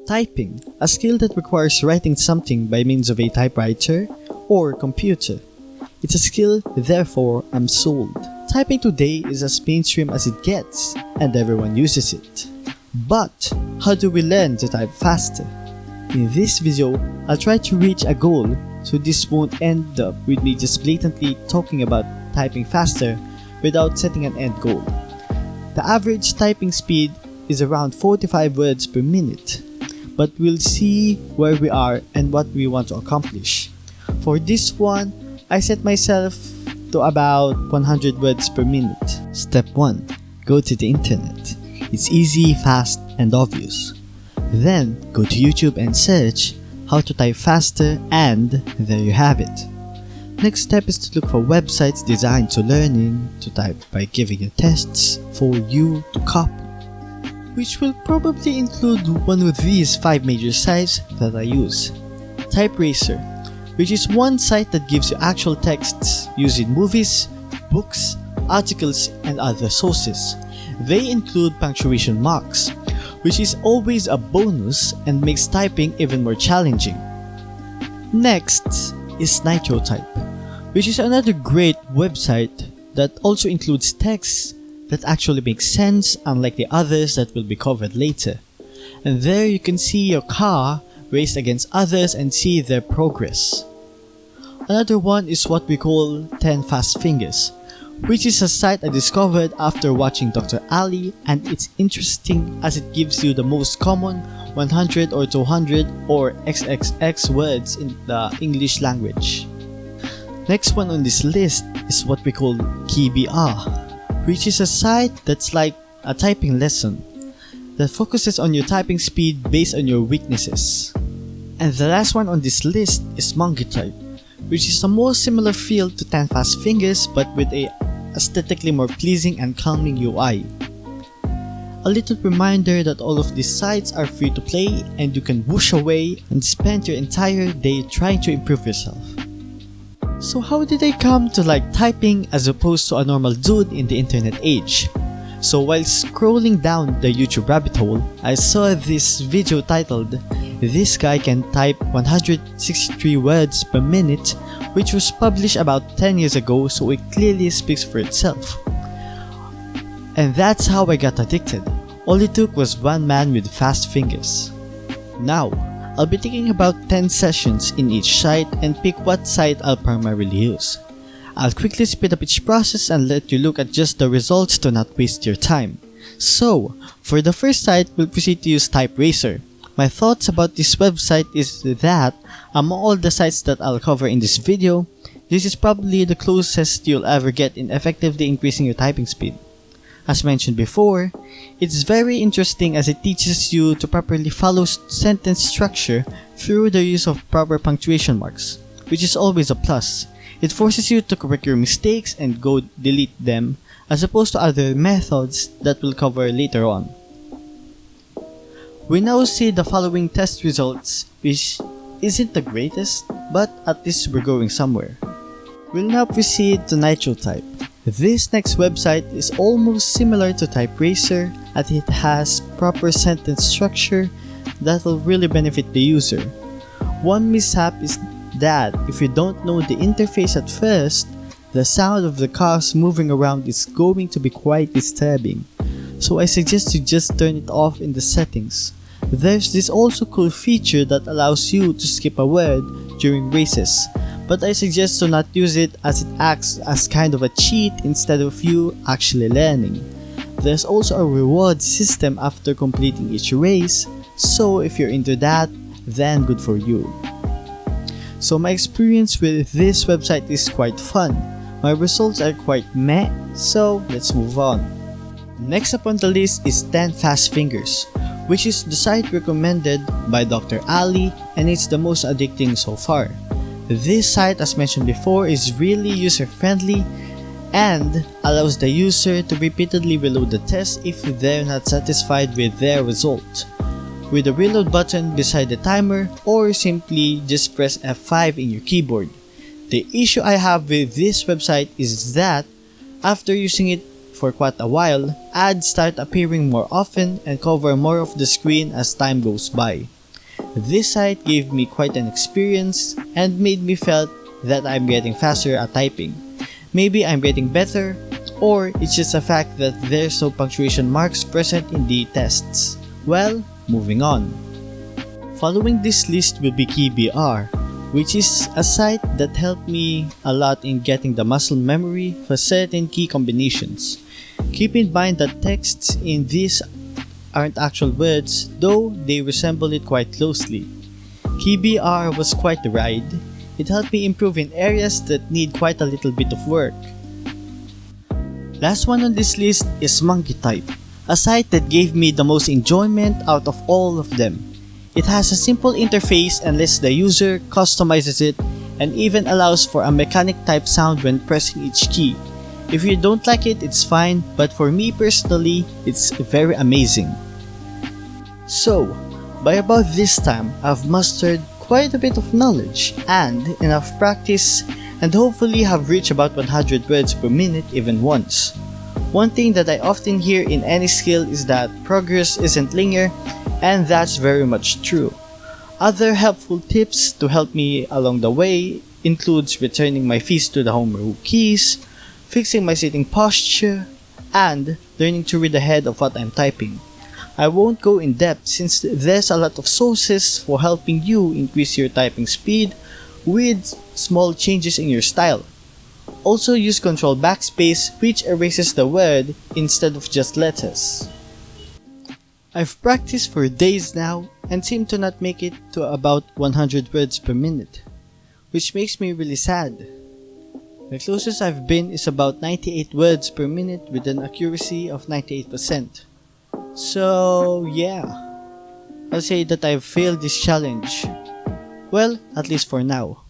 Typing, a skill that requires writing something by means of a typewriter or computer. It's a skill, therefore I'm sold. Typing today is as mainstream as it gets, and everyone uses it. But, how do we learn to type faster? In this video, I'll try to reach a goal, so this won't end up with me just blatantly talking about typing faster without setting an end goal. The average typing speed is around 45 words per minute, but we'll see where we are and what we want to accomplish. For this one, I set myself to about 100 words per minute. Step 1. Go to the internet. It's easy, fast, and obvious. Then, go to YouTube and search how to type faster, and there you have it. Next step is to look for websites designed to learning to type by giving you tests for you to copy, which will probably include one of these 5 major sites that I use. TypeRacer, which is one site that gives you actual texts using movies, books, articles, and other sources. They include punctuation marks, which is always a bonus and makes typing even more challenging. Next is NitroType, which is another great website that also includes texts that actually make sense, unlike the others that will be covered later. And there you can see your car raced against others and see their progress. Another one is what we call 10 Fast Fingers, which is a site I discovered after watching Dr. Ali, and it's interesting as it gives you the most common 100 or 200 or XXX words in the English language. Next one on this list is what we call KeyBR, which is a site that's like a typing lesson that focuses on your typing speed based on your weaknesses. And the last one on this list is MonkeyType, which is a more similar feel to 10 Fast Fingers but with a aesthetically more pleasing and calming UI. A little reminder that all of these sites are free to play and you can whoosh away and spend your entire day trying to improve yourself. So how did I come to like typing as opposed to a normal dude in the internet age? So while scrolling down the YouTube rabbit hole, I saw this video titled "This Guy Can Type 163 Words Per Minute", which was published about 10 years ago, so it clearly speaks for itself. And that's how I got addicted. All it took was one man with fast fingers. Now, I'll be taking about 10 sessions in each site and pick what site I'll primarily use. I'll quickly speed up each process and let you look at just the results to not waste your time. So, for the first site, we'll proceed to use TypeRacer. My thoughts about this website is that, among all the sites that I'll cover in this video, this is probably the closest you'll ever get in effectively increasing your typing speed. As mentioned before, it's very interesting as it teaches you to properly follow sentence structure through the use of proper punctuation marks, which is always a plus. It forces you to correct your mistakes and go delete them, as opposed to other methods that we'll cover later on. We now see the following test results, which isn't the greatest, but at least we're going somewhere. We'll now proceed to NitroType. This next website is almost similar to TypeRacer as it has proper sentence structure that will really benefit the user. One mishap is that if you don't know the interface at first, the sound of the cars moving around is going to be quite disturbing. So I suggest you just turn it off in the settings. There's this also cool feature that allows you to skip a word during races, but I suggest to not use it as it acts as kind of a cheat instead of you actually learning. There's also a reward system after completing each race, so if you're into that, then good for you. So my experience with this website is quite fun. My results are quite meh, so let's move on. Next up on the list is 10 Fast Fingers, which is the site recommended by Dr. Ali, and it's the most addicting so far. This site, as mentioned before, is really user-friendly and allows the user to repeatedly reload the test if they're not satisfied with their result, with a reload button beside the timer, or simply just press F5 in your keyboard. The issue I have with this website is that after using it for quite a while, ads start appearing more often and cover more of the screen as time goes by. This site gave me quite an experience and made me felt that I'm getting faster at typing. Maybe I'm getting better, or it's just a fact that there's no punctuation marks present in the tests. Well, moving on. Following this list will be KeyBR, which is a site that helped me a lot in getting the muscle memory for certain key combinations. Keep in mind that texts in this aren't actual words, though they resemble it quite closely. KeyBR was quite the ride. It helped me improve in areas that need quite a little bit of work. Last one on this list is MonkeyType, a site that gave me the most enjoyment out of all of them. It has a simple interface and lets the user customizes it and even allows for a mechanic type sound when pressing each key. If you don't like it, it's fine, but for me personally, it's very amazing. So, by about this time, I've mastered quite a bit of knowledge and enough practice, and hopefully have reached about 100 words per minute even once. One thing that I often hear in any skill is that progress isn't linear, and that's very much true. Other helpful tips to help me along the way includes returning my feet to the home row keys, fixing my sitting posture, and learning to read ahead of what I'm typing. I won't go in depth since there's a lot of sources for helping you increase your typing speed with small changes in your style. Also use Ctrl Backspace, which erases the word instead of just letters. I've practiced for days now and seem to not make it to about 100 words per minute, which makes me really sad. The closest I've been is about 98 words per minute with an accuracy of 98%. So yeah, I'll say that I've failed this challenge. Well, at least for now.